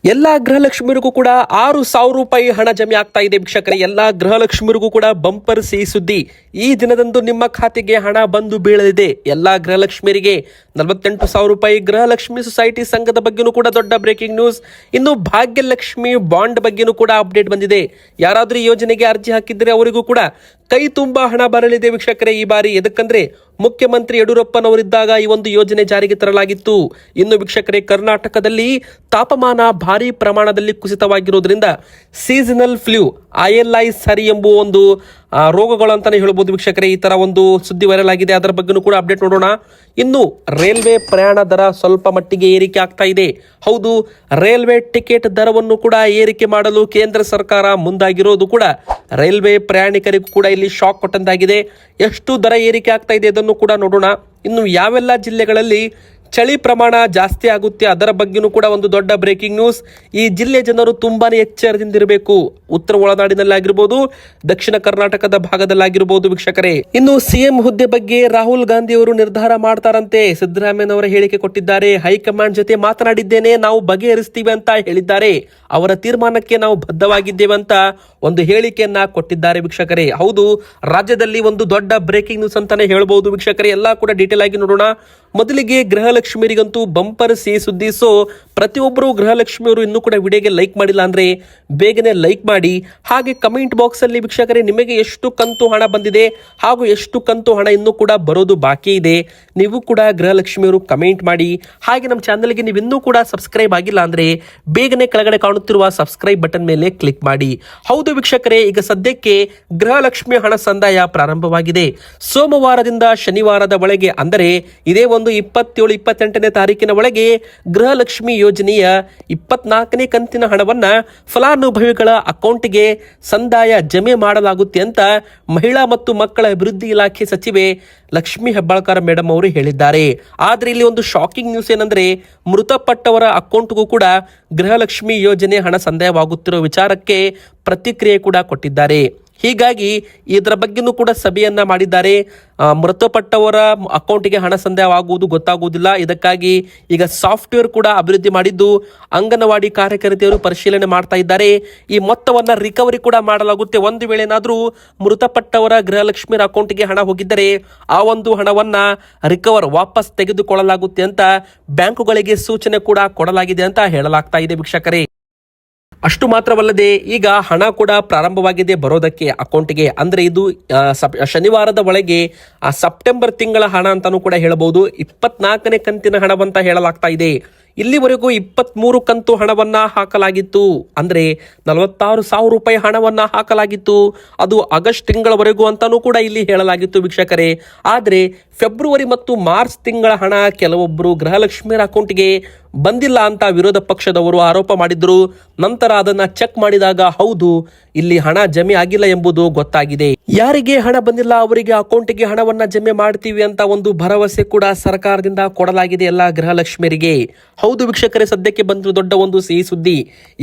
ಎಲ್ಲಾ ಗೃಹಲಕ್ಷ್ಮಿಯರಿಗೂ ಕೂಡ 6,000 ರೂಪಾಯಿ ಹಣ ಜಮೆ ಆಗ್ತಾ ಇದೆ ವೀಕ್ಷಕರೇ. ಎಲ್ಲಾ ಗೃಹಲಕ್ಷ್ಮಿಯರಿಗೂ ಕೂಡ ಬಂಪರ್ ಸಿಹಿ ಸುದ್ದಿ. ಈ ದಿನದಂದು ನಿಮ್ಮ ಖಾತೆಗೆ ಹಣ ಬಂದು ಬೀಳಲಿದೆ. ಎಲ್ಲಾ ಗೃಹಲಕ್ಷ್ಮಿಯರಿಗೆ 48,000 ರೂಪಾಯಿ. ಗೃಹಲಕ್ಷ್ಮಿ ಸೊಸೈಟಿ ಸಂಘದ ಬಗ್ಗೆನೂ ಕೂಡ ದೊಡ್ಡ ಬ್ರೇಕಿಂಗ್ ನ್ಯೂಸ್. ಇನ್ನು ಭಾಗ್ಯಲಕ್ಷ್ಮಿ ಬಾಂಡ್ ಬಗ್ಗೆನೂ ಕೂಡ ಅಪ್ಡೇಟ್ ಬಂದಿದೆ. ಯಾರಾದ್ರೂ ಈ ಯೋಜನೆಗೆ ಅರ್ಜಿ ಹಾಕಿದ್ರೆ ಅವರಿಗೂ ಕೂಡ ಕೈ ತುಂಬಾ ಹಣ ಬರಲಿದೆ ವೀಕ್ಷಕರೇ ಈ ಬಾರಿ. ಎದಕ್ಕಂದ್ರೆ ಮುಖ್ಯಮಂತ್ರಿ ಯಡಿಯೂರಪ್ಪನವರಿದ್ದಾಗ ಈ ಒಂದು ಯೋಜನೆ ಜಾರಿಗೆ ತರಲಾಗಿತ್ತು. ಇನ್ನು ವೀಕ್ಷಕರೇ, ಕರ್ನಾಟಕದಲ್ಲಿ ತಾಪಮಾನ ಭಾರಿ ಪ್ರಮಾಣದಲ್ಲಿ ಕುಸಿತವಾಗಿರೋದ್ರಿಂದ ಸೀಸನಲ್ ಫ್ಲೂ ILI ಸರಿ ಎಂಬುವ ಒಂದು ರೋಗಗಳು ಅಂತಾನೆ ಹೇಳ್ಬೋದು ವೀಕ್ಷಕರೇ. ಈ ತರ ಒಂದು ಸುದ್ದಿ ವೈರಲ್ ಆಗಿದೆ. ಅದರ ಬಗ್ಗೆನೂ ಕೂಡ ಅಪ್ಡೇಟ್ ನೋಡೋಣ. ಇನ್ನು ರೈಲ್ವೆ ಪ್ರಯಾಣ ದರ ಸ್ವಲ್ಪ ಮಟ್ಟಿಗೆ ಏರಿಕೆ ಆಗ್ತಾ ಇದೆ. ಹೌದು, ರೈಲ್ವೆ ಟಿಕೆಟ್ ದರವನ್ನು ಕೂಡ ಏರಿಕೆ ಮಾಡಲು ಕೇಂದ್ರ ಸರ್ಕಾರ ಮುಂದಾಗಿರೋದು ಕೂಡ ರೈಲ್ವೆ ಪ್ರಯಾಣಿಕರಿಗೂ ಕೂಡ ಇಲ್ಲಿ ಶಾಕ್ ಕೊಟ್ಟಂತಾಗಿದೆ. ಎಷ್ಟು ದರ ಏರಿಕೆ ಆಗ್ತಾ ಇದೆ ಅದನ್ನು ಕೂಡ ನೋಡೋಣ. ಇನ್ನು ಯಾವೆಲ್ಲ ಜಿಲ್ಲೆಗಳಲ್ಲಿ ಚಳಿ ಪ್ರಮಾಣ ಜಾಸ್ತಿ ಆಗುತ್ತೆ ಅದರ ಬಗ್ಗೆನೂ ಕೂಡ ಒಂದು ದೊಡ್ಡ ಬ್ರೇಕಿಂಗ್ ನ್ಯೂಸ್. ಈ ಜಿಲ್ಲೆಯ ಜನರು ತುಂಬಾನೇ ಎಚ್ಚರದಿಂದಿರಬೇಕು. ಉತ್ತರ ಒಳನಾಡಿನಲ್ಲಾಗಿರ್ಬೋದು, ದಕ್ಷಿಣ ಕರ್ನಾಟಕದ ಭಾಗದಲ್ಲಾಗಿರ್ಬೋದು ವೀಕ್ಷಕರೇ. ಇನ್ನು ಸಿಎಂ ಹುದ್ದೆ ಬಗ್ಗೆ ರಾಹುಲ್ ಗಾಂಧಿ ಅವರು ನಿರ್ಧಾರ ಮಾಡ್ತಾರಂತೆ. ಸಿದ್ದರಾಮಯ್ಯನವರ ಹೇಳಿಕೆ ಕೊಟ್ಟಿದ್ದಾರೆ. ಹೈಕಮಾಂಡ್ ಜೊತೆ ಮಾತನಾಡಿದ್ದೇನೆ, ನಾವು ಬಗೆಹರಿಸ್ತೀವಿ ಅಂತ ಹೇಳಿದ್ದಾರೆ. ಅವರ ತೀರ್ಮಾನಕ್ಕೆ ನಾವು ಬದ್ಧವಾಗಿದ್ದೇವೆ ಅಂತ ಒಂದು ಹೇಳಿಕೆಯನ್ನ ಕೊಟ್ಟಿದ್ದಾರೆ ವೀಕ್ಷಕರೇ. ಹೌದು, ರಾಜ್ಯದಲ್ಲಿ ಒಂದು ದೊಡ್ಡ ಬ್ರೇಕಿಂಗ್ ನ್ಯೂಸ್ ಅಂತಾನೆ ಹೇಳ್ಬಹುದು ವೀಕ್ಷಕರೇ. ಎಲ್ಲಾ ಕೂಡ ಡೀಟೇಲ್ ಆಗಿ ನೋಡೋಣ. ಮೊದಲಿಗೆ ಗೃಹಲಕ್ಷ್ಮಿಯರಿಗಂತೂ ಬಂಪರ್ ಸಿಹಿ ಸುದ್ದಿ. ಸೊ ಪ್ರತಿಯೊಬ್ಬರು ಗೃಹಲಕ್ಷ್ಮಿಯವರು ಇನ್ನೂ ಕೂಡ ವಿಡಿಯೋಗೆ ಲೈಕ್ ಮಾಡಿಲ್ಲ ಅಂದ್ರೆ ಬೇಗನೆ ಲೈಕ್ ಮಾಡಿ. ಹಾಗೆ ಕಮೆಂಟ್ ಬಾಕ್ಸ್ ಅಲ್ಲಿ ವೀಕ್ಷಕರೇ, ನಿಮಗೆ ಎಷ್ಟು ಕಂತು ಹಣ ಬಂದಿದೆ ಹಾಗೂ ಎಷ್ಟು ಕಂತು ಹಣ ಇನ್ನೂ ಕೂಡ ಬರೋದು ಬಾಕಿ ಇದೆ, ನೀವು ಕೂಡ ಗೃಹಲಕ್ಷ್ಮಿಯವರು ಕಮೆಂಟ್ ಮಾಡಿ. ಹಾಗೆ ನಮ್ಮ ಚಾನಲ್ಗೆ ನೀವು ಇನ್ನೂ ಕೂಡ ಸಬ್ಸ್ಕ್ರೈಬ್ ಆಗಿಲ್ಲ ಅಂದ್ರೆ ಬೇಗನೆ ಕೆಳಗಡೆ ಕಾಣುತ್ತಿರುವ ಸಬ್ಸ್ಕ್ರೈಬ್ ಬಟನ್ ಮೇಲೆ ಕ್ಲಿಕ್ ಮಾಡಿ. ಹೌದು ವೀಕ್ಷಕರೇ, ಈಗ ಸದ್ಯಕ್ಕೆ ಗೃಹಲಕ್ಷ್ಮಿ ಹಣ ಸಂದಾಯ ಪ್ರಾರಂಭವಾಗಿದೆ. ಸೋಮವಾರದಿಂದ ಶನಿವಾರದ ಒಳಗೆ ಅಂದರೆ ಇದೇ ಒಂದು 27-28ನೇ ತಾರೀಕಿನ ಒಳಗೆ ಗೃಹಲಕ್ಷ್ಮಿ ಯೋಜನೆಯ 24ನೇ ಕಂತಿನ ಹಣವನ್ನ ಫಲಾನುಭವಿಗಳ ಅಕೌಂಟ್ಗೆ ಸಂದಾಯ ಜಮೆ ಮಾಡಲಾಗುತ್ತೆ ಅಂತ ಮಹಿಳಾ ಮತ್ತು ಮಕ್ಕಳ ಅಭಿವೃದ್ಧಿ ಇಲಾಖೆ ಸಚಿವೆ ಲಕ್ಷ್ಮಿ ಹೆಬ್ಬಾಳ್ಕರ್ ಮೇಡಮ್ ಅವರು ಹೇಳಿದ್ದಾರೆ. ಆದ್ರೆ ಇಲ್ಲಿ ಒಂದು ಶಾಕಿಂಗ್ ನ್ಯೂಸ್ ಏನಂದ್ರೆ, ಮೃತಪಟ್ಟವರ ಅಕೌಂಟ್ಗೂ ಕೂಡ ಗೃಹಲಕ್ಷ್ಮಿ ಯೋಜನೆ ಹಣ ಸಂದಾಯವಾಗುತ್ತಿರುವ ವಿಚಾರಕ್ಕೆ ಪ್ರತಿಕ್ರಿಯೆ ಕೂಡ ಕೊಟ್ಟಿದ್ದಾರೆ. ಹೀಗಾಗಿ ಇದರ ಬಗ್ಗೆನೂ ಕೂಡ ಸಭೆಯನ್ನ ಮಾಡಿದ್ದಾರೆ. ಮೃತಪಟ್ಟವರ ಅಕೌಂಟ್ಗೆ ಹಣ ಸಂದಾಯವಾಗುವುದು ಗೊತ್ತಾಗುವುದಿಲ್ಲ. ಇದಕ್ಕಾಗಿ ಈಗ ಸಾಫ್ಟ್ವೇರ್ ಕೂಡ ಅಭಿವೃದ್ಧಿ ಮಾಡಿದ್ದು ಅಂಗನವಾಡಿ ಕಾರ್ಯಕರ್ತೆಯರು ಪರಿಶೀಲನೆ ಮಾಡ್ತಾ ಇದ್ದಾರೆ. ಈ ಮೊತ್ತವನ್ನ ರಿಕವರಿ ಕೂಡ ಮಾಡಲಾಗುತ್ತೆ. ಒಂದು ವೇಳೆ ಏನಾದರೂ ಮೃತಪಟ್ಟವರ ಗೃಹಲಕ್ಷ್ಮಿಯರ ಅಕೌಂಟ್ಗೆ ಹಣ ಹೋಗಿದ್ದರೆ ಆ ಒಂದು ಹಣವನ್ನ ವಾಪಸ್ ತೆಗೆದುಕೊಳ್ಳಲಾಗುತ್ತೆ ಅಂತ ಬ್ಯಾಂಕುಗಳಿಗೆ ಸೂಚನೆ ಕೂಡ ಕೊಡಲಾಗಿದೆ ಅಂತ ಹೇಳಲಾಗ್ತಾ ಇದೆ ವೀಕ್ಷಕರೇ. ಅಷ್ಟು ಮಾತ್ರವಲ್ಲದೆ ಈಗ ಹಣ ಕೂಡ ಪ್ರಾರಂಭವಾಗಿದೆ ಬರೋದಕ್ಕೆ ಅಕೌಂಟ್ಗೆ. ಅಂದ್ರೆ ಇದು ಶನಿವಾರದ ಒಳಗೆ ಸೆಪ್ಟೆಂಬರ್ ತಿಂಗಳ ಹಣ ಅಂತಾನೂ ಕೂಡ ಹೇಳಬಹುದು. 24ನೇ ಕಂತಿನ ಹಣವಂತ ಹೇಳಲಾಗ್ತಾ ಇದೆ. ಇಲ್ಲಿವರೆಗೂ 23 ಕಂತು ಹಣವನ್ನ ಹಾಕಲಾಗಿತ್ತು. ಅಂದ್ರೆ 46,000 ರೂಪಾಯಿ ಹಣವನ್ನ ಹಾಕಲಾಗಿತ್ತು. ಅದು ಆಗಸ್ಟ್ ತಿಂಗಳವರೆಗೂ ಅಂತಾನೂ ಕೂಡ ಇಲ್ಲಿ ಹೇಳಲಾಗಿತ್ತು ವೀಕ್ಷಕರೇ. ಆದ್ರೆ ಫೆಬ್ರವರಿ ಮತ್ತು ಮಾರ್ಚ್ ತಿಂಗಳ ಹಣ ಕೆಲವೊಬ್ಬರು ಗೃಹಲಕ್ಷ್ಮಿಯರ ಅಕೌಂಟ್ಗೆ ಬಂದಿಲ್ಲ ಅಂತ ವಿರೋಧ ಪಕ್ಷದವರು ಆರೋಪ ಮಾಡಿದ್ರು. ನಂತರ ಅದನ್ನ ಚೆಕ್ ಮಾಡಿದಾಗ ಹೌದು, ಇಲ್ಲಿ ಹಣ ಜಮೆ ಆಗಿಲ್ಲ ಎಂಬುದು ಗೊತ್ತಾಗಿದೆ. ಯಾರಿಗೆ ಹಣ ಬಂದಿಲ್ಲ ಅವರಿಗೆ ಅಕೌಂಟ್ಗೆ ಹಣವನ್ನ ಜಮೆ ಮಾಡ್ತೀವಿ ಅಂತ ಒಂದು ಭರವಸೆ ಕೂಡ ಸರ್ಕಾರದಿಂದ ಕೊಡಲಾಗಿದೆ ಎಲ್ಲ ಗೃಹಲಕ್ಷ್ಮಿಯರಿಗೆ. ಹೌದು ವೀಕ್ಷಕರೇ, ಸದ್ಯಕ್ಕೆ ಬಂದಿರೋ ದೊಡ್ಡ ಒಂದು ಸಿಹಿ ಸುದ್ದಿ.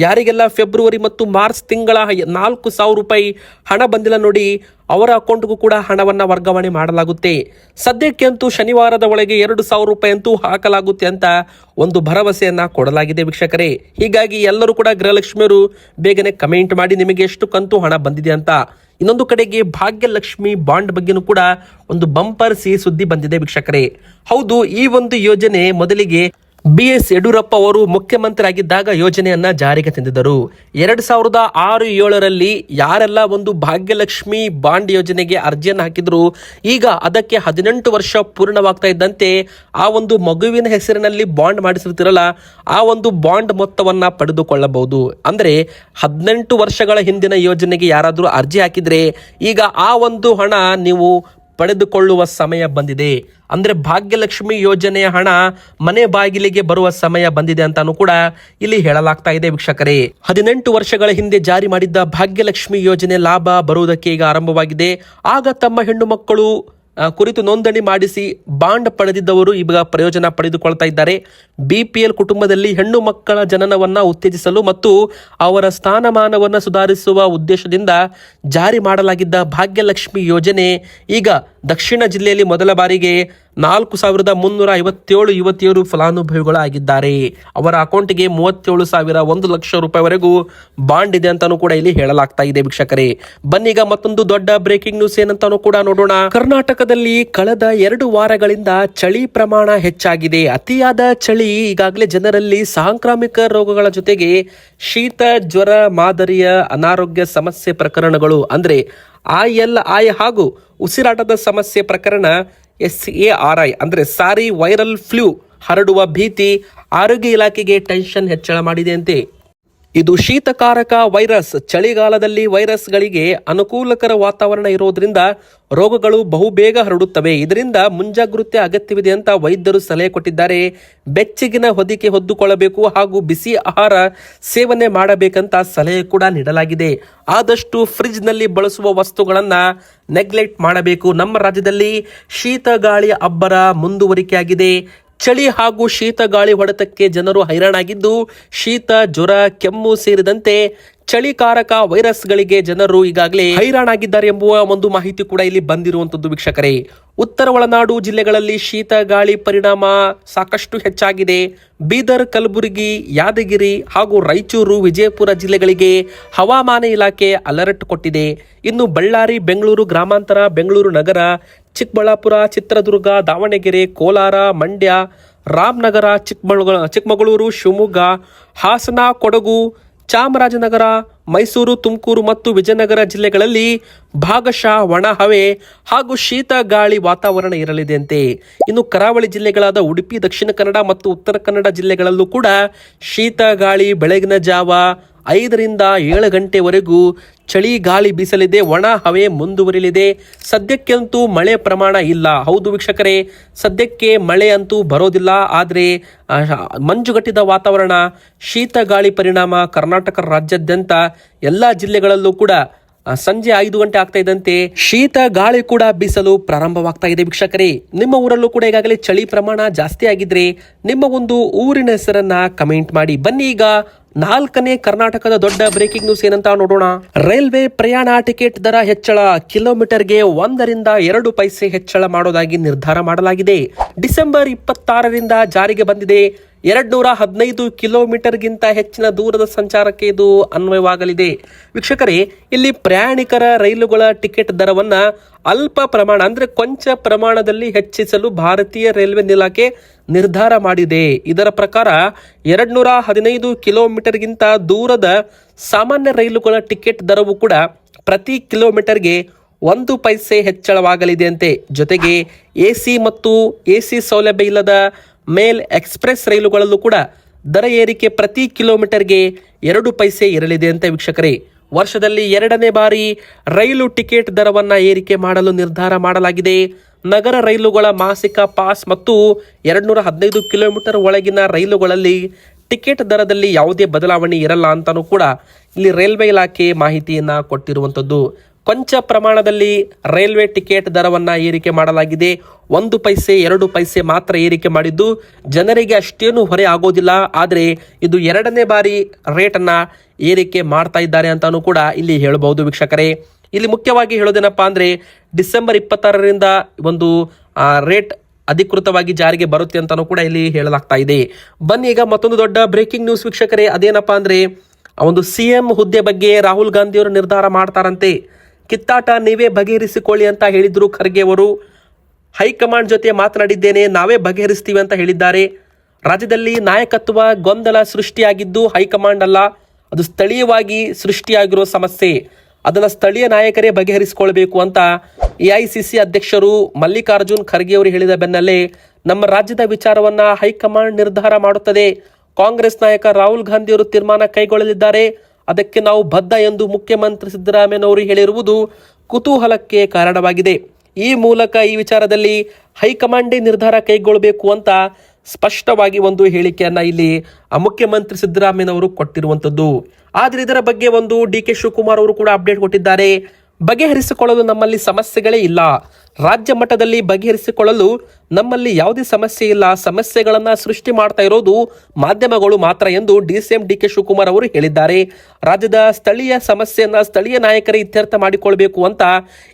ಯಾರಿಗೆಲ್ಲ ಫೆಬ್ರವರಿ ಮತ್ತು ಮಾರ್ಚ್ ತಿಂಗಳ 4,000 ರೂಪಾಯಿ ಹಣ ಬಂದಿಲ್ಲ ನೋಡಿ, ಅವರ ಅಕೌಂಟ್ಗೂ ಕೂಡ ಹಣವನ್ನ ವರ್ಗಾವಣೆ ಮಾಡಲಾಗುತ್ತೆ. ಸದ್ಯಕ್ಕೆ ಅಂತೂ ಶನಿವಾರದ ಒಳಗೆ 2,000 ರೂಪಾಯಿ ಅಂತೂ ಹಾಕಲಾಗುತ್ತೆ ಅಂತ ಒಂದು ಭರವಸೆಯನ್ನ ಕೊಡಲಾಗಿದೆ ವೀಕ್ಷಕರೇ. ಹೀಗಾಗಿ ಎಲ್ಲರೂ ಕೂಡ ಗೃಹಲಕ್ಷ್ಮಿಯರು ಬೇಗನೆ ಕಮೆಂಟ್ ಮಾಡಿ ನಿಮಗೆ ಎಷ್ಟು ಕಂತು ಹಣ ಬಂದಿದೆ ಅಂತ. ಇನ್ನೊಂದು ಕಡೆಗೆ ಭಾಗ್ಯಲಕ್ಷ್ಮಿ ಬಾಂಡ್ ಬಗ್ಗೆನೂ ಕೂಡ ಒಂದು ಬಂಪರ್ ಸಿಹಿ ಸುದ್ದಿ ಬಂದಿದೆ ವೀಕ್ಷಕರೇ. ಹೌದು, ಈ ಒಂದು ಯೋಜನೆ ಮೊದಲಿಗೆ BS ಯಡಿಯೂರಪ್ಪ ಅವರು ಮುಖ್ಯಮಂತ್ರಿ ಆಗಿದ್ದಾಗ ಯೋಜನೆಯನ್ನ ಜಾರಿಗೆ ತಂದಿದ್ದರು. 2006-7ರಲ್ಲಿ ಯಾರೆಲ್ಲ ಒಂದು ಭಾಗ್ಯಲಕ್ಷ್ಮಿ ಬಾಂಡ್ ಯೋಜನೆಗೆ ಅರ್ಜಿಯನ್ನು ಹಾಕಿದ್ರು, ಈಗ ಅದಕ್ಕೆ 18 ವರ್ಷ ಪೂರ್ಣವಾಗ್ತಾ ಇದ್ದಂತೆ ಆ ಒಂದು ಮಗುವಿನ ಹೆಸರಿನಲ್ಲಿ ಬಾಂಡ್ ಮಾಡಿಸಿರ್ತಿರಲ್ಲ, ಆ ಒಂದು ಬಾಂಡ್ ಮೊತ್ತವನ್ನ ಪಡೆದುಕೊಳ್ಳಬಹುದು. ಅಂದ್ರೆ 18 ವರ್ಷಗಳ ಹಿಂದಿನ ಯೋಜನೆಗೆ ಯಾರಾದರೂ ಅರ್ಜಿ ಹಾಕಿದ್ರೆ ಈಗ ಆ ಒಂದು ಹಣ ನೀವು ಪಡೆದುಕೊಳ್ಳುವ ಸಮಯ ಬಂದಿದೆ. ಅಂದ್ರೆ ಭಾಗ್ಯಲಕ್ಷ್ಮಿ ಯೋಜನೆಯ ಹಣ ಮನೆ ಬಾಗಿಲಿಗೆ ಬರುವ ಸಮಯ ಬಂದಿದೆ ಅಂತಾನು ಕೂಡ ಇಲ್ಲಿ ಹೇಳಲಾಗ್ತಾ ಇದೆ ವೀಕ್ಷಕರೇ. 18 ವರ್ಷಗಳ ಹಿಂದೆ ಜಾರಿ ಮಾಡಿದ್ದ ಭಾಗ್ಯಲಕ್ಷ್ಮಿ ಯೋಜನೆ ಲಾಭ ಬರುವುದಕ್ಕೆ ಈಗ ಆರಂಭವಾಗಿದೆ. ಆಗ ತಮ್ಮ ಹೆಣ್ಣು ಮಕ್ಕಳು ಕುರಿತು ನೋಂದಣಿ ಮಾಡಿಸಿ ಬಾಂಡ್ ಪಡೆದಿದ್ದವರು ಈಗ ಪ್ರಯೋಜನ ಪಡೆದುಕೊಳ್ತಾ ಇದ್ದಾರೆ. BPL ಕುಟುಂಬದಲ್ಲಿ ಹೆಣ್ಣು ಮಕ್ಕಳ ಜನನವನ್ನ ಉತ್ತೇಜಿಸಲು ಮತ್ತು ಅವರ ಸ್ಥಾನಮಾನವನ್ನು ಸುಧಾರಿಸುವ ಉದ್ದೇಶದಿಂದ ಜಾರಿ ಮಾಡಲಾಗಿದ್ದ ಭಾಗ್ಯಲಕ್ಷ್ಮಿ ಯೋಜನೆ ಈಗ ದಕ್ಷಿಣ ಜಿಲ್ಲೆಯಲ್ಲಿ ಮೊದಲ ಬಾರಿಗೆ 4,357 ಯುವತಿಯರು ಫಲಾನುಭವಿಗಳಾಗಿದ್ದಾರೆ. ಅವರ ಅಕೌಂಟ್ಗೆ 37,000 1 ಲಕ್ಷ ರೂಪಾಯಿವರೆಗೂ ಬಾಂಡ್ ಇದೆ ಅಂತಾನೂ ಕೂಡ ಇಲ್ಲಿ ಹೇಳಲಾಗ್ತಾ ಇದೆ ವೀಕ್ಷಕರೇ. ಬನ್ನೀಗ ಮತ್ತೊಂದು ದೊಡ್ಡ ಬ್ರೇಕಿಂಗ್ ನ್ಯೂಸ್ ಏನಂತಾನೂ ಕೂಡ ನೋಡೋಣ. ಕರ್ನಾಟಕದಲ್ಲಿ ಕಳೆದ 2 ವಾರಗಳಿಂದ ಚಳಿ ಪ್ರಮಾಣ ಹೆಚ್ಚಾಗಿದೆ. ಅತಿಯಾದ ಚಳಿ ಈಗಾಗಲೇ ಜನರಲ್ಲಿ ಸಾಂಕ್ರಾಮಿಕ ರೋಗಗಳ ಜೊತೆಗೆ ಶೀತ, ಜ್ವರ ಮಾದರಿಯ ಅನಾರೋಗ್ಯ ಸಮಸ್ಯೆ ಪ್ರಕರಣಗಳು ಅಂದ್ರೆ ILI ಹಾಗೂ ಉಸಿರಾಟದ ಸಮಸ್ಯೆ ಪ್ರಕರಣ SARI ಅಂದ್ರೆ ಸಾರಿ ವೈರಲ್ ಫ್ಲೂ ಹರಡುವ ಭೀತಿ ಆರೋಗ್ಯ ಇಲಾಖೆಗೆ ಟೆನ್ಷನ್ ಹೆಚ್ಚಳ ಮಾಡಿದೆ ಅಂತೆ. ಇದು ಶೀತಕಾರಕ ವೈರಸ್. ಚಳಿಗಾಲದಲ್ಲಿ ವೈರಸ್ಗಳಿಗೆ ಅನುಕೂಲಕರ ವಾತಾವರಣ ಇರೋದ್ರಿಂದ ರೋಗಗಳು ಬಹುಬೇಗ ಹರಡುತ್ತವೆ. ಇದರಿಂದ ಮುಂಜಾಗೃತೆ ಅಗತ್ಯವಿದೆ ಅಂತ ವೈದ್ಯರು ಸಲಹೆ ಕೊಟ್ಟಿದ್ದಾರೆ. ಬೆಚ್ಚಗಿನ ಹೊದಿಕೆ ಹೊದ್ದುಕೊಳ್ಳಬೇಕು ಹಾಗೂ ಬಿಸಿ ಆಹಾರ ಸೇವನೆ ಮಾಡಬೇಕಂತ ಸಲಹೆ ಕೂಡ ನೀಡಲಾಗಿದೆ. ಆದಷ್ಟು ಫ್ರಿಡ್ಜ್ನಲ್ಲಿ ಬಳಸುವ ವಸ್ತುಗಳನ್ನು ನೆಗ್ಲೆಕ್ಟ್ ಮಾಡಬೇಕು. ನಮ್ಮ ರಾಜ್ಯದಲ್ಲಿ ಶೀತ ಗಾಳಿ ಅಬ್ಬರ ಮುಂದುವರಿಕೆಯಾಗಿದೆ. ಚಳಿ ಹಾಗೂ ಶೀತ ಗಾಳಿ ಹೊಡೆತಕ್ಕೆ ಜನರು ಹೈರಾಣಾಗಿದ್ದು ಶೀತ, ಜ್ವರ, ಕೆಮ್ಮು ಸೇರಿದಂತೆ ಚಳಿಕಾರಕ ವೈರಸ್ಗಳಿಗೆ ಜನರು ಈಗಾಗಲೇ ಹೈರಾಣಾಗಿದ್ದಾರೆ ಎಂಬುವ ಒಂದು ಮಾಹಿತಿ ಕೂಡ ಇಲ್ಲಿ ಬಂದಿರುವಂತದ್ದು ವೀಕ್ಷಕರೇ. ಉತ್ತರ ಒಳನಾಡು ಜಿಲ್ಲೆಗಳಲ್ಲಿ ಶೀತ ಗಾಳಿ ಪರಿಣಾಮ ಸಾಕಷ್ಟು ಹೆಚ್ಚಾಗಿದೆ. ಬೀದರ್, ಕಲಬುರಗಿ, ಯಾದಗಿರಿ ಹಾಗೂ ರಾಯಚೂರು, ವಿಜಯಪುರ ಜಿಲ್ಲೆಗಳಿಗೆ ಹವಾಮಾನ ಇಲಾಖೆ ಅಲರ್ಟ್ ಕೊಟ್ಟಿದೆ. ಇನ್ನು ಬಳ್ಳಾರಿ, ಬೆಂಗಳೂರು ಗ್ರಾಮಾಂತರ, ಬೆಂಗಳೂರು ನಗರ, ಚಿಕ್ಕಬಳ್ಳಾಪುರ, ಚಿತ್ರದುರ್ಗ, ದಾವಣಗೆರೆ, ಕೋಲಾರ, ಮಂಡ್ಯ, ರಾಮನಗರ, ಚಿಕ್ಕಮಗಳೂರು, ಶಿವಮೊಗ್ಗ, ಹಾಸನ, ಕೊಡಗು, ಚಾಮರಾಜನಗರ, ಮೈಸೂರು, ತುಮಕೂರು ಮತ್ತು ವಿಜಯನಗರ ಜಿಲ್ಲೆಗಳಲ್ಲಿ ಭಾಗಶಃ ಒಣ ಹವೆ ಹಾಗೂ ಶೀತ ಗಾಳಿ ವಾತಾವರಣ ಇರಲಿದೆಯಂತೆ. ಇನ್ನು ಕರಾವಳಿ ಜಿಲ್ಲೆಗಳಾದ ಉಡುಪಿ, ದಕ್ಷಿಣ ಕನ್ನಡ ಮತ್ತು ಉತ್ತರ ಕನ್ನಡ ಜಿಲ್ಲೆಗಳಲ್ಲೂ ಕೂಡ ಶೀತ ಗಾಳಿ ಬೆಳಗಿನ ಜಾವ 5ರಿಂದ 7 ಗಂಟೆವರೆಗೂ ಚಳಿ ಗಾಳಿ ಬೀಸಲಿದೆ. ಒಣ ಹವೆ ಮುಂದುವರಿಯಲಿದೆ. ಸದ್ಯಕ್ಕಂತೂ ಮಳೆ ಪ್ರಮಾಣ ಇಲ್ಲ. ಹೌದು ವೀಕ್ಷಕರೇ, ಸದ್ಯಕ್ಕೆ ಮಳೆ ಅಂತೂ ಬರೋದಿಲ್ಲ. ಆದರೆ ಮಂಜುಗಟ್ಟಿದ ವಾತಾವರಣ, ಶೀತ ಗಾಳಿ ಪರಿಣಾಮ ಕರ್ನಾಟಕ ರಾಜ್ಯಾದ್ಯಂತ ಎಲ್ಲ ಜಿಲ್ಲೆಗಳಲ್ಲೂ ಕೂಡ ಸಂಜೆ 5 ಗಂಟೆ ಆಗ್ತಾ ಇದ್ದಂತೆ ಶೀತ ಗಾಳಿ ಕೂಡ ಬೀಸಲು ಪ್ರಾರಂಭವಾಗ್ತಾ ಇದೆ ವೀಕ್ಷಕರೇ. ನಿಮ್ಮ ಊರಲ್ಲೂ ಕೂಡ ಈಗಾಗಲೇ ಚಳಿ ಪ್ರಮಾಣ ಜಾಸ್ತಿ ಆಗಿದ್ರೆ ನಿಮ್ಮ ಒಂದು ಊರಿನ ಹೆಸರನ್ನ ಕಮೆಂಟ್ ಮಾಡಿ. ಬನ್ನಿ ಈಗ 4ನೇ ಕರ್ನಾಟಕದ ದೊಡ್ಡ ಬ್ರೇಕಿಂಗ್ ನ್ಯೂಸ್ ಏನಂತ ನೋಡೋಣ. ರೈಲ್ವೆ ಪ್ರಯಾಣ ಟಿಕೆಟ್ ದರ ಹೆಚ್ಚಳ, ಕಿಲೋಮೀಟರ್ಗೆ 1ರಿಂದ 2 ಪೈಸೆ ಹೆಚ್ಚಳ ಮಾಡೋದಾಗಿ ನಿರ್ಧಾರ ಮಾಡಲಾಗಿದೆ. ಡಿಸೆಂಬರ್ 26ರಿಂದ ಜಾರಿಗೆ ಬಂದಿದೆ. 215 ಕಿಲೋಮೀಟರ್ಗಿಂತ ಹೆಚ್ಚಿನ ದೂರದ ಸಂಚಾರಕ್ಕೆ ಇದು ಅನ್ವಯವಾಗಲಿದೆ. ವೀಕ್ಷಕರೇ, ಇಲ್ಲಿ ಪ್ರಯಾಣಿಕರ ರೈಲುಗಳ ಟಿಕೆಟ್ ದರವನ್ನ ಅಲ್ಪ ಪ್ರಮಾಣ ಅಂದ್ರೆ ಕೊಂಚ ಪ್ರಮಾಣದಲ್ಲಿ ಹೆಚ್ಚಿಸಲು ಭಾರತೀಯ ರೈಲ್ವೆ ಇಲಾಖೆ ನಿರ್ಧಾರ ಮಾಡಿದೆ. ಇದರ ಪ್ರಕಾರ 215 ಕಿಲೋಮೀಟರ್ಗಿಂತ ದೂರದ ಸಾಮಾನ್ಯ ರೈಲುಗಳ ಟಿಕೆಟ್ ದರವು ಕೂಡ ಪ್ರತಿ ಕಿಲೋಮೀಟರ್ಗೆ 1 ಪೈಸೆ ಹೆಚ್ಚಳವಾಗಲಿದೆ ಅಂತೆ. ಜೊತೆಗೆ AC ಮತ್ತು AC ಸೌಲಭ್ಯ ಇಲ್ಲದ ಮೇಲ್ ಎಕ್ಸ್ಪ್ರೆಸ್ ರೈಲುಗಳಲ್ಲೂ ಕೂಡ ದರ ಏರಿಕೆ ಪ್ರತಿ ಕಿಲೋಮೀಟರ್ಗೆ 2 ಪೈಸೆ ಇರಲಿದೆ ಅಂತ ವೀಕ್ಷಕರೇ. ವರ್ಷದಲ್ಲಿ 2ನೇ ಬಾರಿ ರೈಲು ಟಿಕೆಟ್ ದರವನ್ನ ಏರಿಕೆ ಮಾಡಲು ನಿರ್ಧಾರ ಮಾಡಲಾಗಿದೆ. ನಗರ ರೈಲುಗಳ ಮಾಸಿಕ ಪಾಸ್ ಮತ್ತು 215 ಕಿಲೋಮೀಟರ್ ಒಳಗಿನ ರೈಲುಗಳಲ್ಲಿ ಟಿಕೆಟ್ ದರದಲ್ಲಿ ಯಾವುದೇ ಬದಲಾವಣೆ ಇರಲ್ಲ ಅಂತಾನೂ ಕೂಡ ಇಲ್ಲಿ ರೈಲ್ವೆ ಇಲಾಖೆ ಮಾಹಿತಿಯನ್ನ ಕೊಟ್ಟಿರುವಂತದ್ದು. ಕೊಂಚ ಪ್ರಮಾಣದಲ್ಲಿ ರೈಲ್ವೆ ಟಿಕೆಟ್ ದರವನ್ನ ಏರಿಕೆ ಮಾಡಲಾಗಿದೆ. 1 ಪೈಸೆ 2 ಪೈಸೆ ಮಾತ್ರ ಏರಿಕೆ ಮಾಡಿದ್ದು ಜನರಿಗೆ ಅಷ್ಟೇನು ಹೊರೆ ಆಗೋದಿಲ್ಲ. ಆದರೆ ಇದು 2ನೇ ಬಾರಿ ರೇಟನ್ನ ಏರಿಕೆ ಮಾಡ್ತಾ ಇದ್ದಾರೆ ಅಂತಾನೂ ಕೂಡ ಇಲ್ಲಿ ಹೇಳಬಹುದು ವೀಕ್ಷಕರೇ. ಇಲ್ಲಿ ಮುಖ್ಯವಾಗಿ ಹೇಳೋದೇನಪ್ಪಾ ಅಂದ್ರೆ ಡಿಸೆಂಬರ್ 26ರಿಂದ ಒಂದು ರೇಟ್ ಅಧಿಕೃತವಾಗಿ ಜಾರಿಗೆ ಬರುತ್ತೆ ಅಂತಾನೂ ಕೂಡ ಇಲ್ಲಿ ಹೇಳಲಾಗ್ತಾ ಇದೆ. ಬನ್ನಿ ಈಗ ಮತ್ತೊಂದು ದೊಡ್ಡ ಬ್ರೇಕಿಂಗ್ ನ್ಯೂಸ್ ವೀಕ್ಷಕರೇ. ಅದೇನಪ್ಪಾ ಅಂದ್ರೆ ಒಂದು CM ಹುದ್ದೆ ಬಗ್ಗೆ ರಾಹುಲ್ ಗಾಂಧಿ ಅವರು ನಿರ್ಧಾರ ಮಾಡ್ತಾರಂತೆ. ಕಿತ್ತಾಟ ನೀವೇ ಬಗೆಹರಿಸಿಕೊಳ್ಳಿ ಅಂತ ಹೇಳಿದ್ರು ಖರ್ಗೆ ಅವರು. ಹೈಕಮಾಂಡ್ ಜೊತೆ ಮಾತನಾಡಿದ್ದೇನೆ, ನಾವೇ ಬಗೆಹರಿಸ್ತೀವಿ ಅಂತ ಹೇಳಿದ್ದಾರೆ. ರಾಜ್ಯದಲ್ಲಿ ನಾಯಕತ್ವ ಗೊಂದಲ ಸೃಷ್ಟಿಯಾಗಿದ್ದು ಹೈಕಮಾಂಡ್ ಅಲ್ಲ, ಅದು ಸ್ಥಳೀಯವಾಗಿ ಸೃಷ್ಟಿಯಾಗಿರೋ ಸಮಸ್ಯೆ. ಅದನ್ನು ಸ್ಥಳೀಯ ನಾಯಕರೇ ಬಗೆಹರಿಸಿಕೊಳ್ಬೇಕು ಅಂತ AICC ಅಧ್ಯಕ್ಷರು ಮಲ್ಲಿಕಾರ್ಜುನ್ ಖರ್ಗೆ ಅವರು ಹೇಳಿದ ಬೆನ್ನಲ್ಲೇ ನಮ್ಮ ರಾಜ್ಯದ ವಿಚಾರವನ್ನ ಹೈಕಮಾಂಡ್ ನಿರ್ಧಾರ ಮಾಡುತ್ತದೆ. ಕಾಂಗ್ರೆಸ್ ನಾಯಕ ರಾಹುಲ್ ಗಾಂಧಿ ಅವರು ತೀರ್ಮಾನ ಕೈಗೊಳ್ಳಲಿದ್ದಾರೆ. ಅದಕ್ಕೆ ನಾವು ಬದ್ಧ ಎಂದು ಮುಖ್ಯಮಂತ್ರಿ ಸಿದ್ದರಾಮಯ್ಯನವರು ಹೇಳಿರುವುದು ಕುತೂಹಲಕ್ಕೆ ಕಾರಣವಾಗಿದೆ. ಈ ಮೂಲಕ ಈ ವಿಚಾರದಲ್ಲಿ ಹೈಕಮಾಂಡೇ ನಿರ್ಧಾರ ಕೈಗೊಳ್ಳಬೇಕು ಅಂತ ಸ್ಪಷ್ಟವಾಗಿ ಒಂದು ಹೇಳಿಕೆಯನ್ನ ಇಲ್ಲಿ ಮುಖ್ಯಮಂತ್ರಿ ಸಿದ್ದರಾಮಯ್ಯನವರು ಕೊಟ್ಟಿರುವಂತದ್ದು. ಆದ್ರೆ ಇದರ ಬಗ್ಗೆ ಒಂದು DK ಶಿವಕುಮಾರ್ ಅವರು ಕೂಡ ಅಪ್ಡೇಟ್ ಕೊಟ್ಟಿದ್ದಾರೆ. ಬಗೆಹರಿಸಿಕೊಳ್ಳಲು ನಮ್ಮಲ್ಲಿ ಸಮಸ್ಯೆಗಳೇ ಇಲ್ಲ. ರಾಜ್ಯ ಮಟ್ಟದಲ್ಲಿ ಬಗೆಹರಿಸಿಕೊಳ್ಳಲು ನಮ್ಮಲ್ಲಿ ಯಾವುದೇ ಸಮಸ್ಯೆ ಇಲ್ಲ. ಸಮಸ್ಯೆಗಳನ್ನ ಸೃಷ್ಟಿ ಮಾಡ್ತಾ ಇರೋದು ಮಾಧ್ಯಮಗಳು ಮಾತ್ರ ಎಂದು ಡಿಸಿಎಂ ಡಿಕೆ ಶಿವಕುಮಾರ್ ಅವರು ಹೇಳಿದ್ದಾರೆ. ರಾಜ್ಯದ ಸ್ಥಳೀಯ ಸಮಸ್ಯೆಯನ್ನ ಸ್ಥಳೀಯ ನಾಯಕರೇ ಇತ್ಯರ್ಥ ಮಾಡಿಕೊಳ್ಬೇಕು ಅಂತ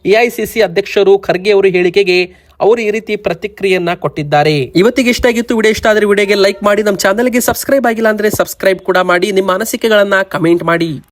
ಎಐಸಿಸಿ ಅಧ್ಯಕ್ಷರು ಖರ್ಗೆ ಅವರು ಹೇಳಿಕೆಗೆ ಅವರು ಈ ರೀತಿ ಪ್ರತಿಕ್ರಿಯೆಯನ್ನ ಕೊಟ್ಟಿದ್ದಾರೆ. ಇವತ್ತಿಗೆ ಇಷ್ಟ ಆಗಿತ್ತು ವಿಡಿಯೋ. ಇಷ್ಟ ಆದ್ರೆ ವಿಡಿಯೋಗೆ ಲೈಕ್ ಮಾಡಿ, ನಮ್ಮ ಚಾನಲ್ಗೆ ಸಬ್ಸ್ಕ್ರೈಬ್ ಆಗಿಲ್ಲ ಅಂದ್ರೆ ಸಬ್ಸ್ಕ್ರೈಬ್ ಕೂಡ ಮಾಡಿ, ನಿಮ್ಮ ಅನಿಸಿಕೆಗಳನ್ನ ಕಮೆಂಟ್ ಮಾಡಿ.